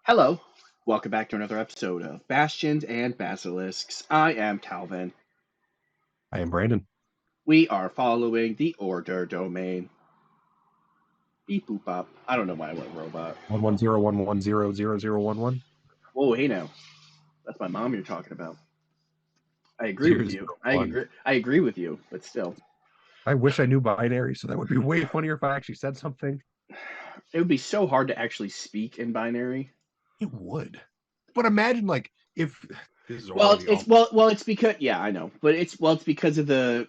Hello, welcome back to another episode of Bastions and Basilisks. I am Kalvin. I am Brandon. We are following the order domain. Beep boop bop. I don't know why I went robot. 11011000011. Whoa, hey now. That's my mom you're talking about. I agree with you. I 001. agree. I agree with you, but still, I wish I knew binary, so that would be way funnier if I actually said something. it would be so hard to actually speak in binary. It would. But imagine if this is Well, already it's all well, it's because I know, but it's because of the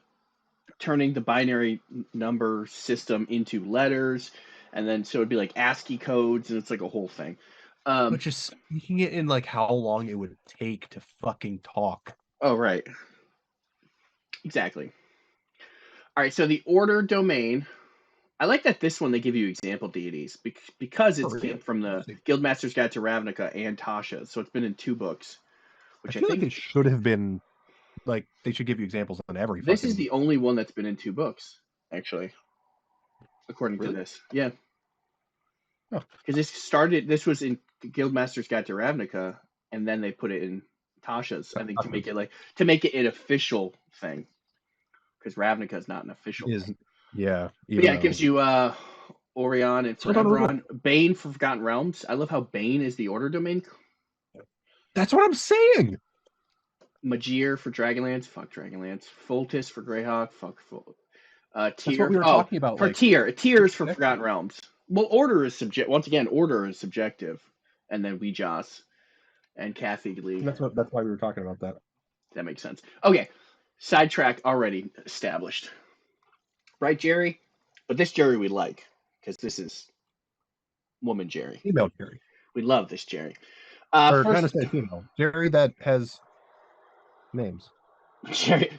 turning the binary number system into letters, and then so it'd be like ASCII codes, and it's like a whole thing. but just speaking it in how long it would take to fucking talk. Oh, right. Exactly. All right, so the order domain. I like that this one they give you example deities because it came from the Guildmaster's Guide to Ravnica and Tasha, so it's been in 2 books, I which I feel like think it should have been they should give you examples on every this is fucking the only one that's been in 2 books, actually, according to really. this. Yeah, Oh, because this was in Guildmaster's Guide to Ravnica, and then they put it in Tasha's. I think to make it an official thing, because Ravnica is not an official is thing. yeah. But yeah, it gives you Orion and Foreveron, Bane for Forgotten Realms. I love how Bane is the order domain. That's what I'm saying. Magir for Dragonlance, fuck Dragonlance. Foltis for Greyhawk, fuck Foltis. That's what Tier. we were talking about. For tier. Tiers for Forgotten Realms. Well, order is once again, order is subjective. And then Weejas and Kathy Lee. That's why we were talking about that. That makes sense. Okay. Sidetrack already established. Right, Jerry? But this Jerry we like, because this is woman Jerry. Female Jerry. We love this Jerry. Or kind of say female. Jerry that has names.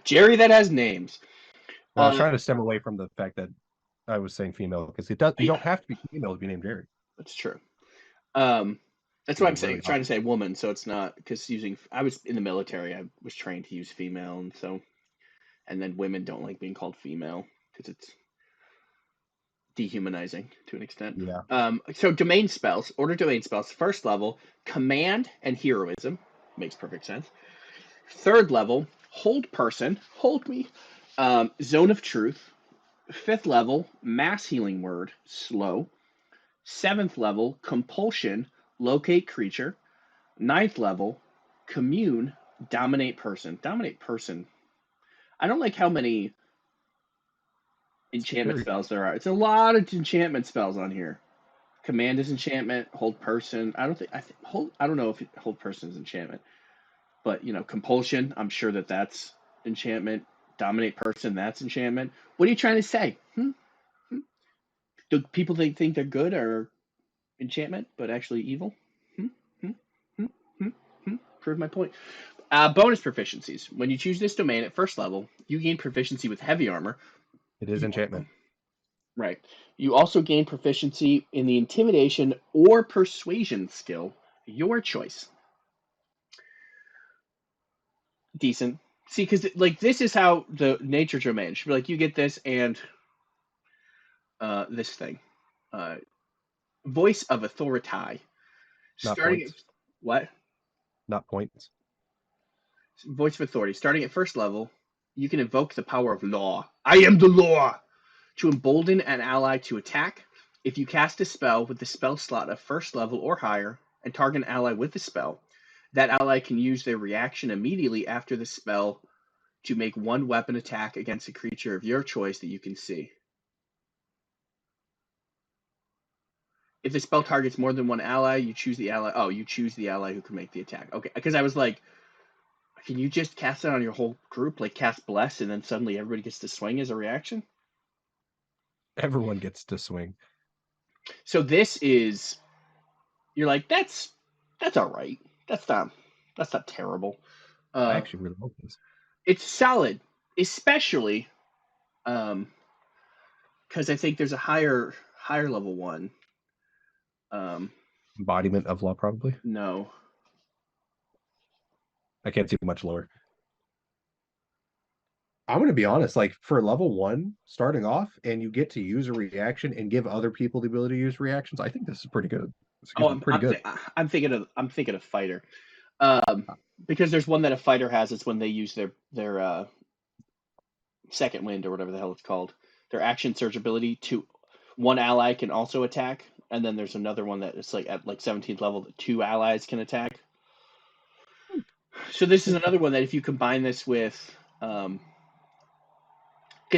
Jerry that has names. Well, I was trying to stem away from the fact that I was saying female because you don't have to be female to be named Jerry. That's true. That's what I'm saying. Trying to say woman, so it's not because I was in the military. I was trained to use female, and then women don't like being called female because it's dehumanizing to an extent. Yeah. So domain spells, order domain spells, first level, command and heroism, makes perfect sense. Third level, hold person, hold me, zone of truth. Fifth level, mass healing word, slow. Seventh level, compulsion, locate creature. Ninth level, commune, dominate person. Dominate person. I don't like how many enchantment spells there are. It's a lot of enchantment spells on here. Command is enchantment. Hold person. I don't know if hold person is enchantment, but compulsion. I'm sure that's enchantment. Dominate person. That's enchantment. What are you trying to say? Do people think they're good or enchantment, but actually evil? Prove my point. Bonus proficiencies. When you choose this domain at first level, you gain proficiency with heavy armor. It is enchantment. Right. You also gain proficiency in the intimidation or persuasion skill, your choice. Decent. See, because this is how the nature domain should be like. You get this and this thing, voice of authority. Not Starting points. What? Not points. Voice of authority. Starting at first level, you can invoke the power of law. I am the law. To embolden an ally to attack. If you cast a spell with the spell slot of first level or higher and target an ally with the spell, that ally can use their reaction immediately after the spell to make one weapon attack against a creature of your choice that you can see. If the spell targets more than one ally, you choose the ally. Oh, you choose the ally who can make the attack. Okay, because I was like, can you just cast it on your whole group, like cast Bless, and then suddenly everybody gets to swing as a reaction? Everyone gets to swing. So this is, you're like, that's all right. That's not terrible. I actually really like this. It's solid, especially because I think there's a higher level one. Embodiment of law, probably. No, I can't see much lower. I'm going to be honest, like for level 1 starting off and you get to use a reaction and give other people the ability to use reactions, I think this is pretty good. Oh, Excuse me, pretty good. I'm thinking of fighter, um, because there's one that a fighter has. It's when they use their second wind or whatever the hell it's called, their action surge ability to one ally can also attack, and then there's another one that it's like at like 17th level that two allies can attack. So this is another one that if you combine this with, because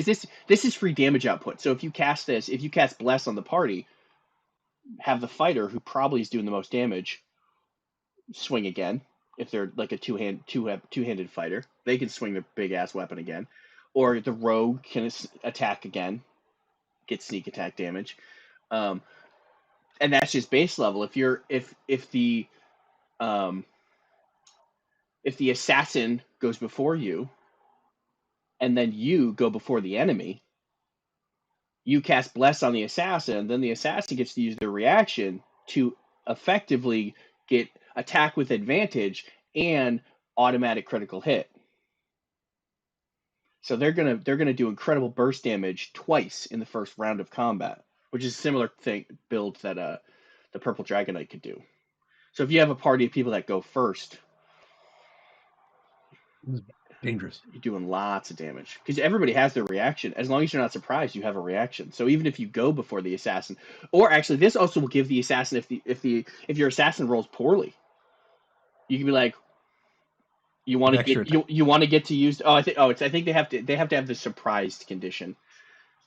this is free damage output. So if you cast this, if you cast bless on the party, have the fighter who probably is doing the most damage swing again. If they're like a two-handed fighter, they can swing their big ass weapon again, or the rogue can attack again, get sneak attack damage, um, and that's just base level. Um, if the assassin goes before you, and then you go before the enemy, you cast bless on the assassin, then the assassin gets to use their reaction to effectively get attack with advantage and automatic critical hit. So they're gonna do incredible burst damage twice in the first round of combat, which is a similar thing build that the purple dragon knight could do. So if you have a party of people that go first, This is dangerous. you're doing lots of damage because everybody has their reaction. As long as you're not surprised, you have a reaction. So even if you go before the assassin, or actually, this also will give the assassin if your assassin rolls poorly, you can be like, you want An to extra get attack. you want to get to use. Oh, I think they have the surprised condition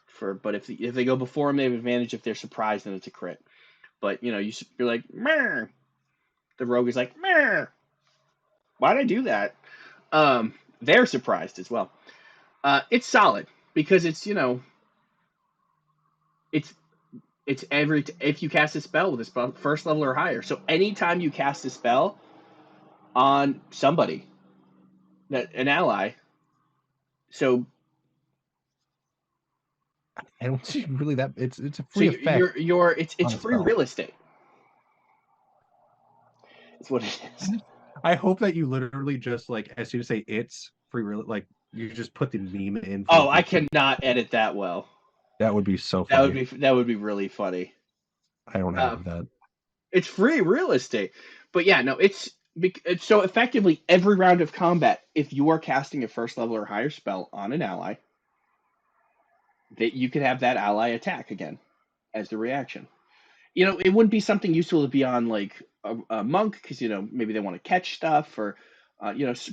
for. But if they go before them, they have advantage. If they're surprised, then it's a crit. But you're like, meh. The rogue is like, meh. Why'd I do that? They're surprised as well. It's solid because it's it's every if you cast a spell with a spell first level or higher. So anytime you cast a spell on somebody, that an ally, so I don't see really that it's a so free effect it's on a free spell. real estate. It's what it is. I hope that you literally just like as soon as you say it's free real like you just put the meme in for the Oh, I picture. cannot edit that well. That would be so That would funny. be really funny. I don't Uh, have that. it's free real estate, but yeah, no, it's so effectively every round of combat. If you are casting a first level or higher spell on an ally, that you could have that ally attack again as the reaction. It wouldn't be something useful to be on like a monk because maybe they want to catch stuff or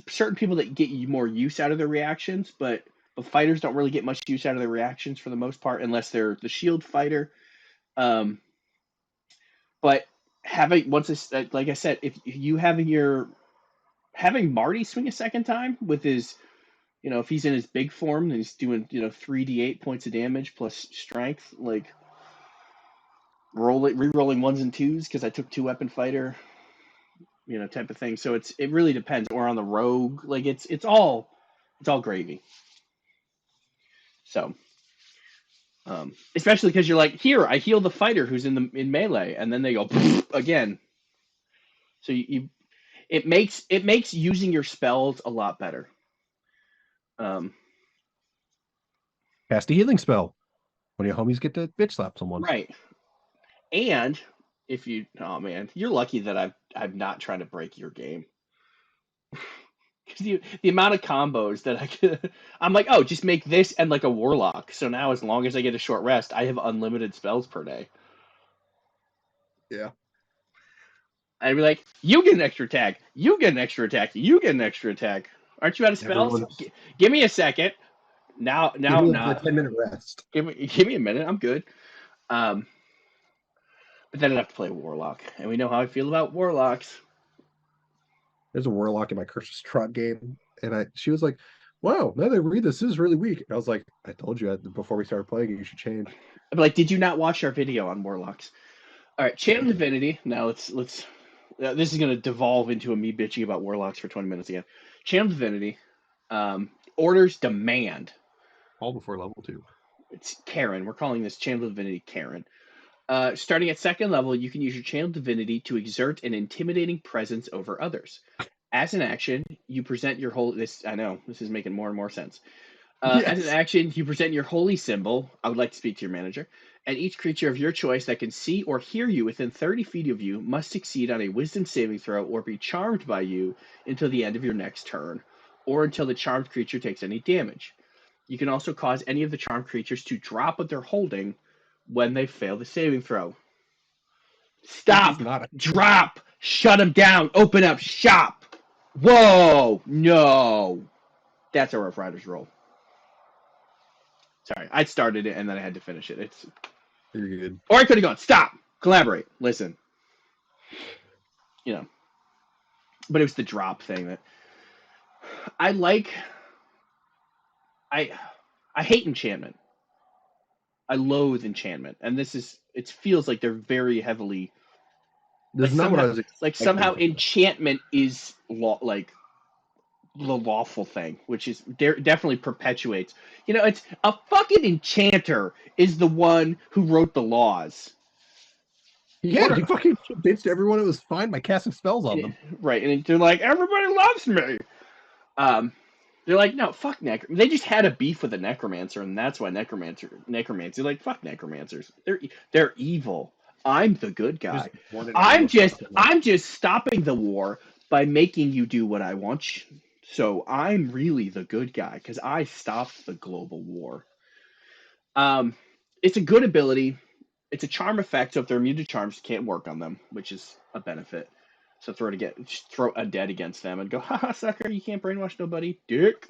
certain people that get you more use out of their reactions, but fighters don't really get much use out of their reactions for the most part unless they're the shield fighter. Um, but having once it's like I said, if you having Marty swing a second time with his if he's in his big form and he's doing 3d8 points of damage plus strength, like re-rolling ones and twos because I took two weapon fighter, type of thing. So it really depends. Or on the rogue, like it's all gravy. So especially because you're like, here, I heal the fighter who's in melee, and then they go again. So it makes using your spells a lot better. Um, Cast a healing spell when your homies get to bitch slap someone. right. And if oh man, you're lucky that I'm not trying to break your game. Because the amount of combos that I'm like, oh, just make this and like a warlock. So now, as long as I get a short rest, I have unlimited spells per day. Yeah. I'd be like, you get an extra attack, you get an extra attack, you get an extra attack. Aren't you out of spells? Everyone's Give me a second. Now, give me a not. 10-minute rest. Give me a minute. I'm good. Um, but then I'd have to play a warlock, and we know how I feel about warlocks. There's a warlock in my Curse Trot game, and she was like, "Wow, now that I read this is really weak." And I was like, "I told you before we started playing, you should change." I'd be like, did you not watch our video on warlocks? All right, Channel Divinity. Now let's. This is going to devolve into a me bitching about warlocks for 20 minutes again. Channel Divinity. Orders demand. All before level 2. It's Karen. We're calling this Channel Divinity Karen. Starting at second level, you can use your Channel Divinity to exert an intimidating presence over others. As an action, you present your whole. This I know this is making more and more sense. As an Yes. action, you present your holy symbol. I would like to speak to your manager. And each creature of your choice that can see or hear you within 30 feet of you must succeed on a wisdom saving throw or be charmed by you until the end of your next turn, or until the charmed creature takes any damage. You can also cause any of the charmed creatures to drop what they're holding when they fail the saving throw. Which is Stop! not a Drop! Shut them down! Open up shop! Whoa! No! That's a Rough Riders roll. Sorry, I started it and then I had to finish it. You're good. Or I could have gone, stop! Collaborate. Listen. You know. But it was the drop thing that I like. I hate enchantment. I loathe enchantment. And it feels like they're very heavily This is not what I was expecting somehow from them. enchantment is like the lawful thing, which is definitely perpetuates. It's a fucking enchanter is the one who wrote the laws. Yeah, he fucking convinced everyone it was fine by casting spells on them. Right, and they're like, everybody loves me. Um, they're like, no, fuck necromancer. They just had a beef with a necromancer, and that's why necromancy. Like, fuck necromancers. They're evil. I'm the good guy. I'm just stopping the war by making you do what I want. So I'm really the good guy because I stopped the global war. It's a good ability. It's a charm effect, so if they're immune to charms, you can't work on them, which is a benefit. So just throw a dead against them and go, haha, sucker, you can't brainwash nobody, dick.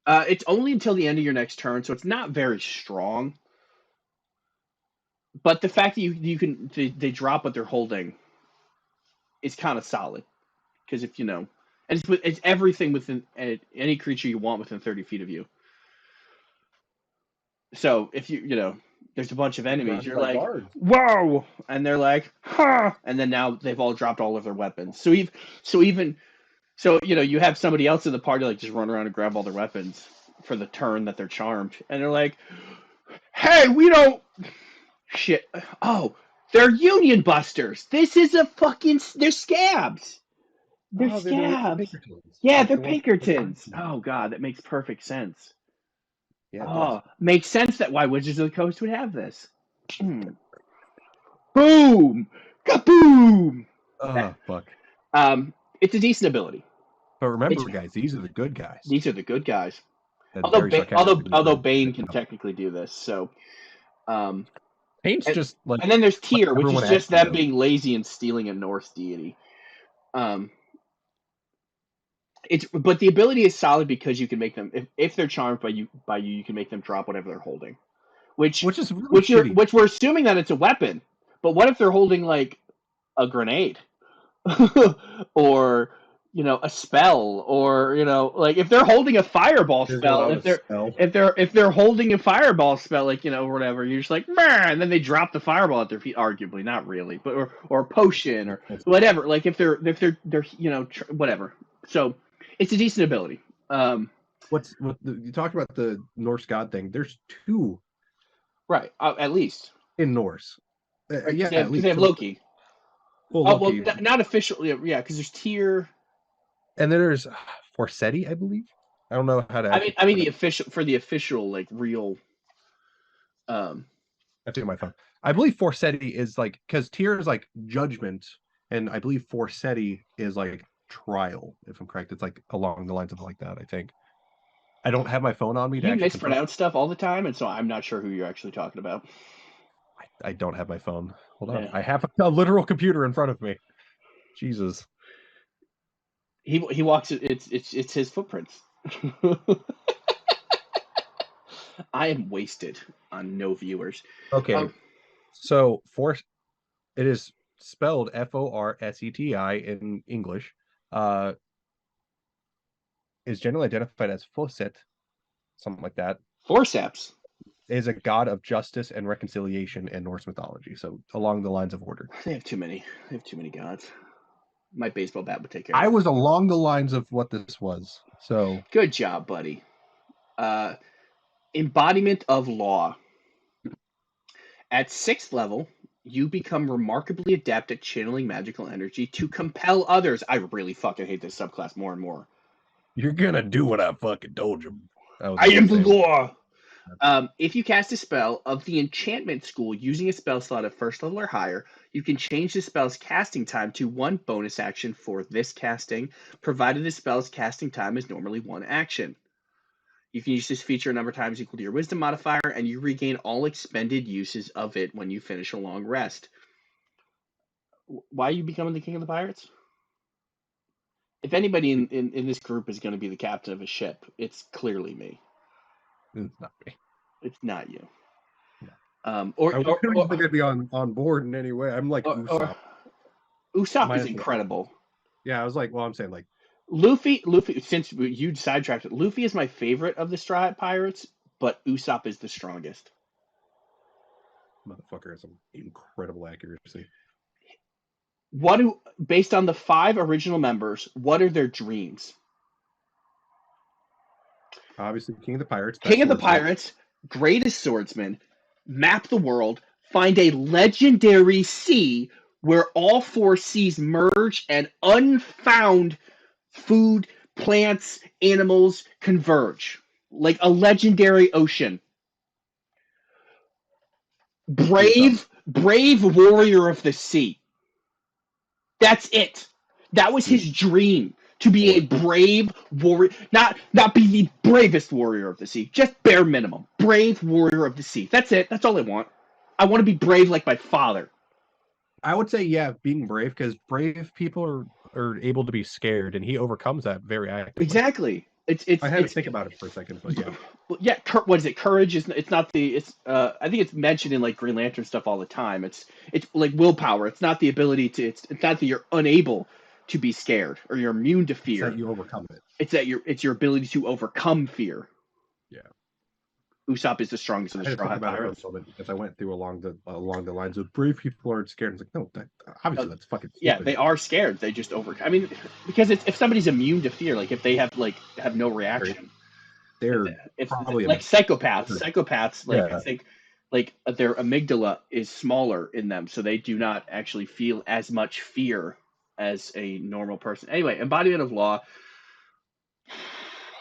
It's only until the end of your next turn, so it's not very strong. But the fact that they drop what they're holding is kind of solid because if and it's everything within any creature you want within 30 feet of you. So if there's a bunch of enemies, you're like, whoa, and they're like, huh, and then now they've all dropped all of their weapons. So you have somebody else in the party like just run around and grab all their weapons for the turn that they're charmed, and they're like, hey, we don't shit. Oh, they're Union Busters. This is they're scabs. They're scabs. Yeah, they're Pinkertons. Oh god, that makes perfect sense. Yeah, it does. Oh, makes sense that why Wizards of the Coast would have this. Boom! Kaboom! Oh, fuck. It's a decent ability. But remember, guys, these are the good guys. These are the good guys. That's very sarcastic. Although Bane can technically do this, so Bane's just like, and then there's Tyr, which is just them does. being lazy and stealing a Norse deity. But the ability is solid because you can make them if they're charmed by you can make them drop whatever they're holding. Which is really shitty. Which we're assuming that it's a weapon. But what if they're holding like a grenade? Or a spell, or like if they're holding a fireball spell, if they're holding a fireball spell, like or whatever, you're just like, man, and then they drop the fireball at their feet, arguably, not really, but or a potion or whatever. Like if they're whatever. So it's a decent ability. You talked about the Norse god thing. There's two, right? At least in Norse. Yeah, at least they have Loki. Loki. Well, not officially, yeah, because there's Tyr. And then there's Forseti, I believe. I don't know how to. I mean the official like real. I think my phone. I believe Forseti is like because Tyr is like judgment, and I believe Forseti is like trial. If I'm correct, it's like along the lines of like that. I think. I don't have my phone on me. You mispronounce stuff all the time, and so I'm not sure who you're actually talking about. I don't have my phone. Hold on. Yeah. I have a literal computer in front of me. Jesus. He walks. It's his footprints. I am wasted on no viewers. Okay. So it is spelled Forseti in English. Is generally identified as Foset, something like that. Forceps is a god of justice and reconciliation in Norse mythology. So along the lines of order. They have too many. They have too many gods. My baseball bat would take care of it. I was along the lines of what this was. So good job, buddy. Embodiment of law. At 6th level, You become remarkably adept at channeling magical energy to compel others. I really fucking hate this subclass more and more. You're gonna do what I fucking told you. I am the law. If you cast a spell of the enchantment school using a spell slot of first level or higher, you can change the spell's casting time to 1 bonus action for this casting, provided the spell's casting time is normally 1 action. You can use this feature a number of times equal to your wisdom modifier, and you regain all expended uses of it when you finish a long rest. Why are you becoming the king of the pirates? If anybody in this group is going to be the captain of a ship, it's clearly me. It's not me. It's not you. No. I don't think I'd be on board in any way. I'm like Usopp. Usopp is incredible. Yeah, I was like, well, I'm saying like Luffy. Since you sidetracked it, Luffy is my favorite of the Straw Hat Pirates, but Usopp is the strongest. Motherfucker has some incredible accuracy. Based on the 5 original members, what are their dreams? Obviously, King of the Pirates. King of the Pirates, greatest swordsman, map the world, find a legendary sea where all 4 seas merge and unfound food, plants, animals converge. Like a legendary ocean. Brave warrior of the sea. That's it. That was his dream, to be a brave warrior, not be the bravest warrior of the sea, just bare minimum. Brave warrior of the sea. That's it. That's all I want. I want to be brave like my father. I would say, yeah, being brave, because brave people are able to be scared, and he overcomes that very actively. Exactly. I had to think about it for a second, but yeah. Yeah, what is it? Courage is. It's not the. It's. I think it's mentioned in like Green Lantern stuff all the time. It's like willpower. It's not the ability to. It's not that you're unable to be scared or you're immune to fear. It's that you overcome it. It's your ability to overcome fear. Yeah. Usopp is the strongest of the Straw Hat Pirates. Because I went through along the lines of brave people aren't scared. It's like, no, obviously that's fucking stupid. Yeah, they are scared. They just overcome. I mean, because if somebody's immune to fear, like if they have no reaction, they're probably like psychopaths. Psychopaths, like yeah. I think, like their amygdala is smaller in them, so they do not actually feel as much fear as a normal person. Anyway, embodiment of law.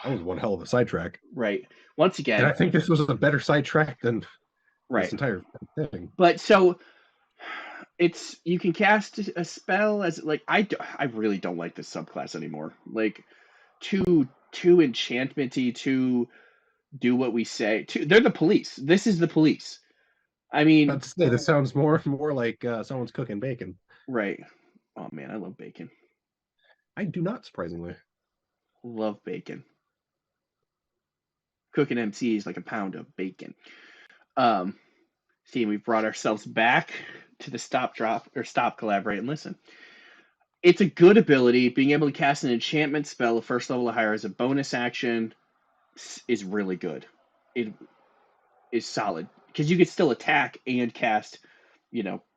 That was one hell of a sidetrack. Right. Once again, and I think this was a better sidetrack than this entire thing. But so you can cast a spell as like I really don't like this subclass anymore. Like too enchantmenty, to do what we say. They're the police. This is the police. I mean, this sounds more like someone's cooking bacon. Right. Oh man, I love bacon. I do not, surprisingly. Love bacon. Cooking MC is like a pound of bacon. See, we've brought ourselves back to the stop, collaborate, and listen. It's a good ability. Being able to cast an enchantment spell of first level or higher as a bonus action is really good. It is solid because you can still attack and cast,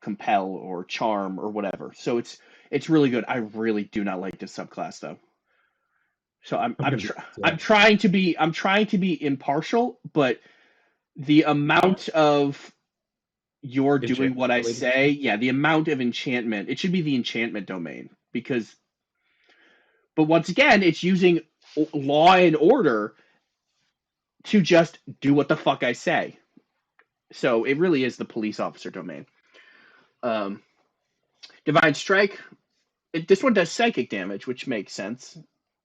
compel or charm or whatever. So it's really good. I really do not like this subclass though. So I'm trying to be impartial, but the amount of you're doing what I say, yeah, the amount of enchantment, it should be the enchantment domain but once again, it's using law and order to just do what the fuck I say. So it really is the police officer domain. Divine Strike. This one does psychic damage, which makes sense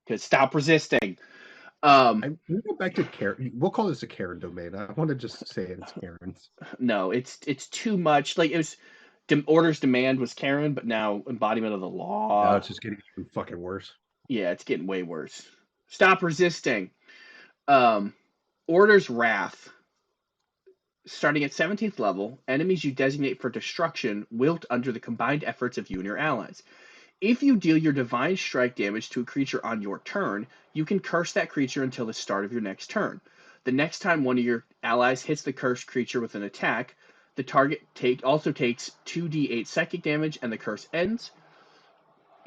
because stop resisting. We'll go back to Karen. We'll call this a Karen domain. I want to just say it's Karen's. No, it's too much. Like it was, orders demand was Karen, but now embodiment of the law. Now it's just getting fucking worse. Yeah, it's getting way worse. Stop resisting. Orders Wrath. Starting at 17th level, enemies you designate for destruction wilt under the combined efforts of you and your allies. If you deal your Divine Strike damage to a creature on your turn, you can curse that creature until the start of your next turn. The next time one of your allies hits the cursed creature with an attack, the target also takes 2d8 psychic damage and the curse ends.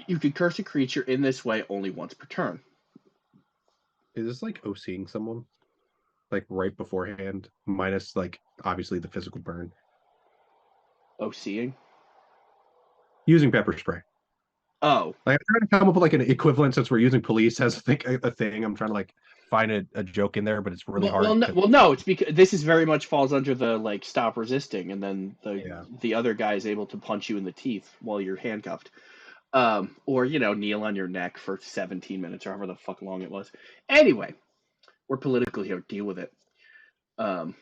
You can curse a creature in this way only once per turn. Is this like OCing someone? Like right beforehand, minus like obviously the physical burn. OCing? Using pepper spray. Oh. Like, I'm trying to come up with like an equivalent since we're using police as a thing. I'm trying to like find a joke in there, but it's really hard. No, it's because this is very much falls under the like stop resisting, and then Yeah. the other guy is able to punch you in the teeth while you're handcuffed, or kneel on your neck for 17 minutes or however the fuck long it was. Anyway, we're political here. Deal with it. Um,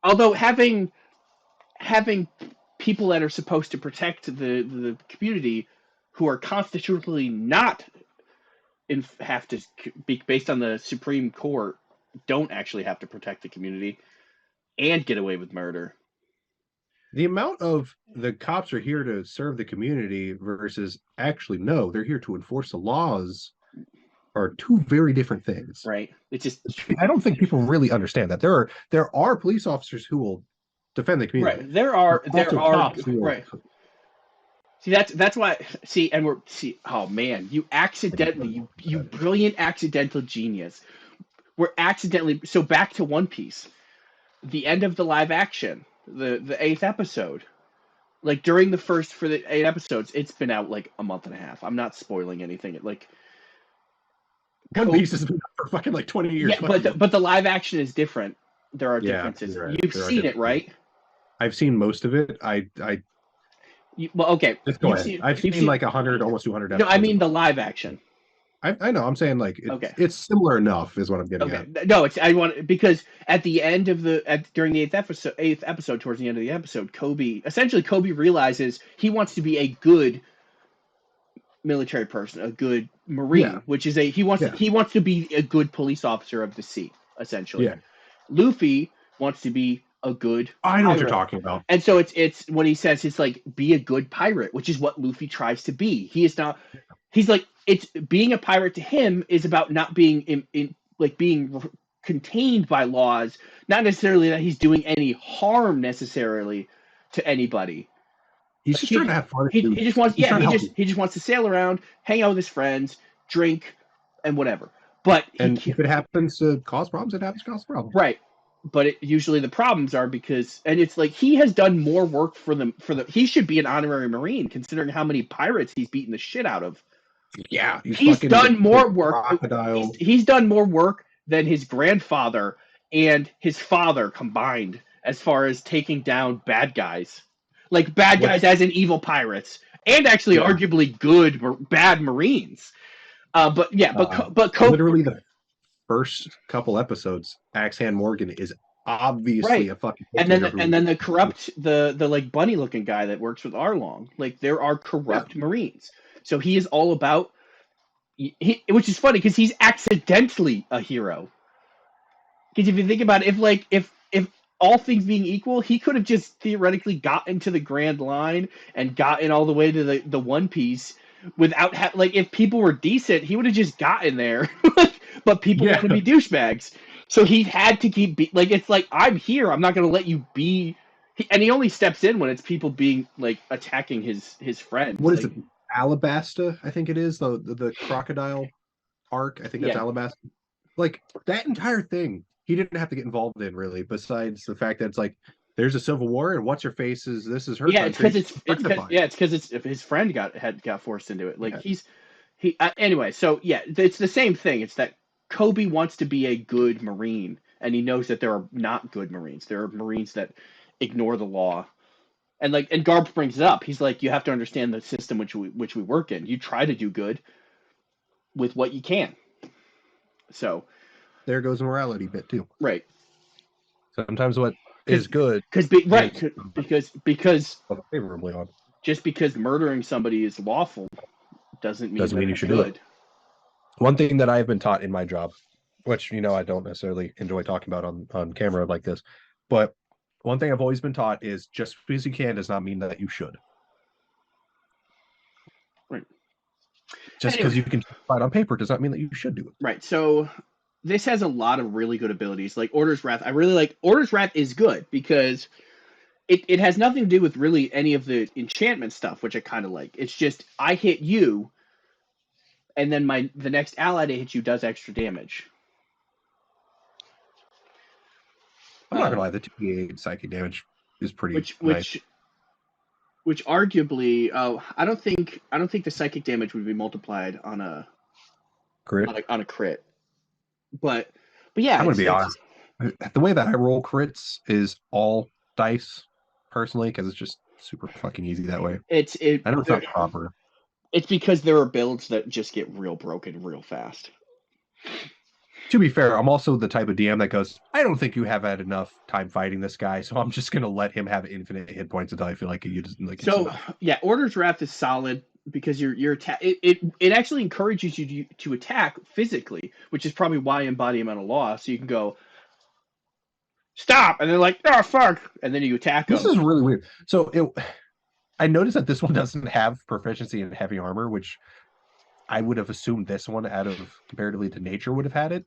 although having people that are supposed to protect the community who are constitutionally not have to be based on the Supreme Court don't actually have to protect the community and get away with murder. The amount of the cops are here to serve the community versus actually no, they're here to enforce the laws are two very different things. Right. It's just I don't think people really understand that. There are police officers who will defend the community. right. There are cops who will, right. See that's why oh man, you accidentally you brilliant accidental genius. We're accidentally so back to One Piece. The end of the live action, the eighth episode. Like during the first for the 8 episodes, it's been out like a month and a half. I'm not spoiling anything. Like One Piece has been out for fucking like 20 years. Yeah, but the live action is different. There are differences. Right. You've seen it, right? I've seen most of it. Well, okay. Just go ahead. I've seen like 100, almost 200 No, episodes. I mean the live action. I know. I'm saying like Okay. it's similar enough, is what I'm getting at. No, I want because at the end of during the eighth episode, towards the end of the episode, Kobe realizes he wants to be a good military person, a good Marine, which is he wants to be a good police officer of the sea, essentially. Yeah. Luffy wants to be a good I know what you're talking about. And so it's when he says it's like be a good pirate, which is what Luffy tries to be. He is not. He's like it's being a pirate to him is about not being in like being contained by laws, not necessarily that he's doing any harm necessarily to anybody. He's just trying to have fun. He just wants he just wants to sail around, hang out with his friends, drink, and whatever. But if it happens to cause problems, it happens to cause problems. Right. But usually the problems are because it's like he has done more work for he should be an honorary Marine considering how many pirates he's beaten the shit out of. Yeah, he's done more work. He's done more work than his grandfather and his father combined as far as taking down bad guys. Like bad guys as in evil pirates and actually arguably bad Marines. But literally the first couple episodes, Axehand Morgan is obviously a fucking and then the corrupt the like bunny looking guy that works with Arlong, like there are corrupt Marines, so he is all about which is funny because he's accidentally a hero, because if you think about it, if all things being equal, he could have just theoretically gotten to the Grand Line and gotten all the way to the One Piece without if people were decent, he would have just gotten there. But people want to be douchebags, so he had to keep it's like I'm here. I'm not going to let you be. And he only steps in when it's people being like attacking his friends. What is it? Alabasta, I think it is the crocodile arc. I think that's Alabasta. Like that entire thing, he didn't have to get involved in really. Besides the fact that it's like there's a civil war and what's her face is this is her. Yeah, it's because his friend got forced into it. Like anyway. So it's the same thing. It's that Kobe wants to be a good Marine, and he knows that there are not good Marines. There are Marines that ignore the law. And Garp brings it up. He's like, you have to understand the system which we work in. You try to do good with what you can. So there goes the morality bit too. Right. Sometimes what is good because favorably on. Just because murdering somebody is lawful doesn't mean you should do it. One thing that I've been taught in my job, which I don't necessarily enjoy talking about on camera like this, but one thing I've always been taught is just because you can does not mean that you should. Right. Just because you can fight on paper does not mean that you should do it. Right. So this has a lot of really good abilities. Like Order's Wrath. I really like Order's Wrath is good because it has nothing to do with really any of the enchantment stuff, which I kind of like. It's just I hit you, and then the next ally to hit you does extra damage. I'm not gonna lie, the 2d8 psychic damage is pretty which nice. which arguably, I don't think the psychic damage would be multiplied on a Crit. crit. But yeah, I'm gonna be it's honest. The way that I roll crits is all dice, personally, because it's just super fucking easy that way. it's it I know it's not proper. it's because there are builds that just get real broken real fast. To be fair, I'm also the type of DM that goes, I don't think you have had enough time fighting this guy, so I'm just gonna let him have infinite hit points until I feel like you just like it's So enough. yeah, Order's Wrath is solid because it actually encourages you to attack physically, which is probably why Embodiment of Law. So you can go stop, and they're like, oh fuck, and then you attack This them. is really weird. I noticed that this one doesn't have proficiency in heavy armor, which I would have assumed this one, out of comparatively to nature, would have had it,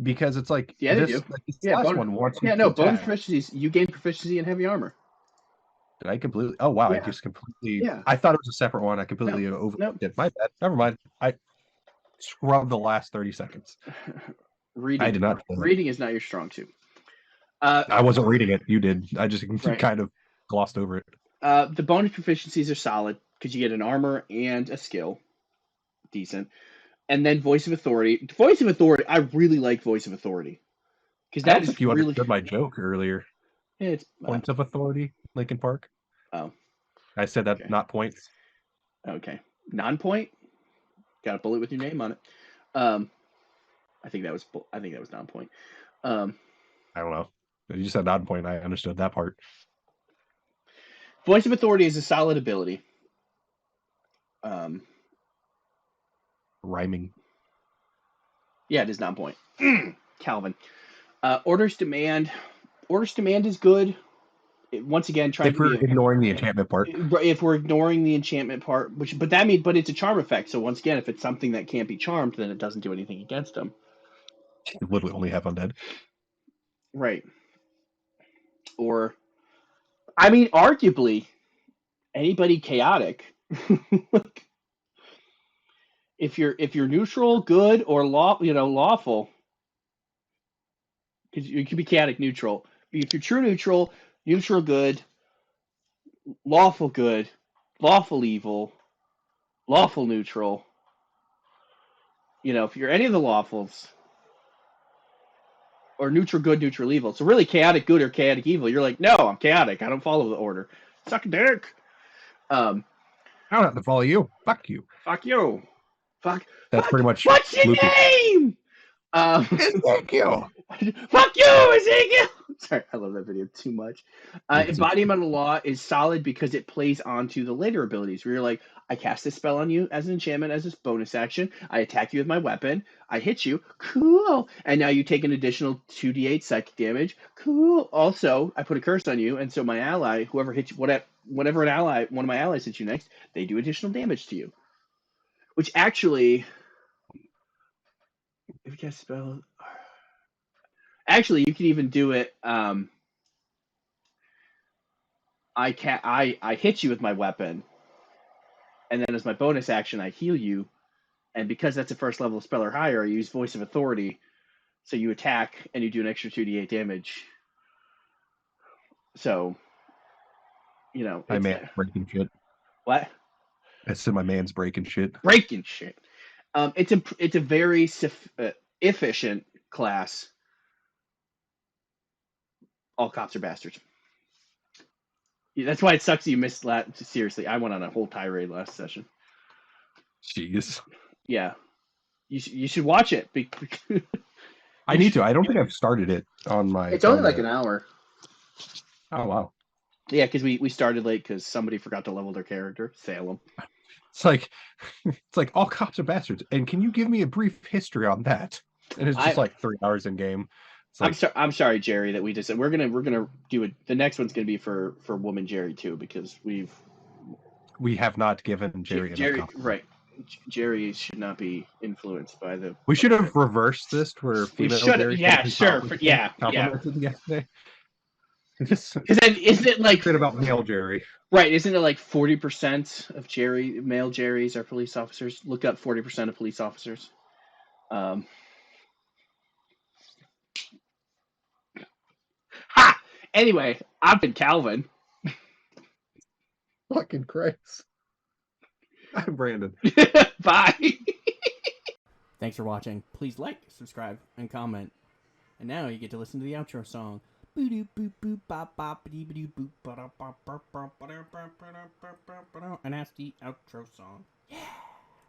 because it's like Yeah, they do. this Yeah, last bonus. one wants you Yeah, to no bonus attack. proficiencies. You gain proficiency in heavy armor. Did I completely? Oh wow! I Yeah, just completely. yeah. I thought it was a separate one. I No, completely no. overlooked it. My bad. Never mind. I scrubbed the last 30 seconds. I Reading, did not feel it. reading is not your strong suit. Uh, I wasn't reading it. You did. I just right. kind of glossed over it. The bonus proficiencies are solid because you get an armor and a skill, decent, and then Voice of Authority. Voice of Authority, I really like Voice of Authority because I that don't is think you really. understood my joke earlier. It's Points of authority, Lincoln Park. oh I said that, okay, not points. okay. Non-point, got a bullet with your name on it. Um, I think that was non-point. Um, I don't know. You just said non-point. I understood that part. Voice of Authority is a solid ability. Um, Rhyming. yeah, it is non-point. Kalvin. Orders Demand. Orders Demand is good. Once again, trying If to be we're ignoring the enchantment part, if we're ignoring the enchantment part, but it's a charm effect. So once again, if it's something that can't be charmed, then it doesn't do anything against them. you literally only have undead. Right. Or, I mean, arguably, anybody chaotic. if you're neutral, good, or lawful, because you can be chaotic neutral. If you're true neutral, neutral good, lawful evil, lawful neutral. If you're any of the lawfuls, or neutral good, neutral evil. So really chaotic good or chaotic evil. You're like, no, I'm chaotic. I don't follow the order. Suck a dick. I don't have to follow you. Fuck you. Fuck you. That's pretty much What's your Luffy. name? Thank you. Fuck you, Ezekiel. Sorry, I love that video too much. It's Embodiment of Law is solid because it plays onto the later abilities where you're like, I cast this spell on you as an enchantment as a bonus action. I attack you with my weapon. I hit you. Cool. And now you take an additional 2d8 psychic damage. Cool. Also, I put a curse on you, and so my ally, whoever hits you, whatever one of my allies hits you next, they do additional damage to you. Which actually, if you cast spell, actually you can even do it. I hit you with my weapon, and then as my bonus action, I heal you. And because that's a first level spell or higher, I use Voice of Authority. So you attack and you do an extra 2d8 damage. So, my it's man breaking shit. what? I said my man's breaking shit. Breaking shit. It's a very efficient class. All cops are bastards. Yeah, that's why it sucks you missed seriously, I went on a whole tirade last session. Jeez. Yeah. You should watch it. I need to. I don't think I've started it on my It's only phone like yet. an hour. Oh wow. Yeah, because we started late because somebody forgot to level their character. Salem. It's like all cops are bastards. And can you give me a brief history on that? And it's just I like 3 hours in game. It's like, I'm sorry, Jerry, that we just said we're gonna do it. The next one's gonna be for woman Jerry too because we have not given Jerry enough Jerry confidence. right. Jerry should not be influenced by the. We should have reversed this where We female should. Jerry Yeah, sure. Yeah. complimented yesterday. Just Because then isn't it like shit about male Jerry. right? Isn't it like 40% of male Jerrys are police officers? Look up 40% of police officers. Ha! Anyway, I've been Kalvin. Fucking Christ. I'm Brandon. Bye. Thanks for watching. Please like, subscribe, and comment. And now you get to listen to the outro song. And that's the outro song. Yeah!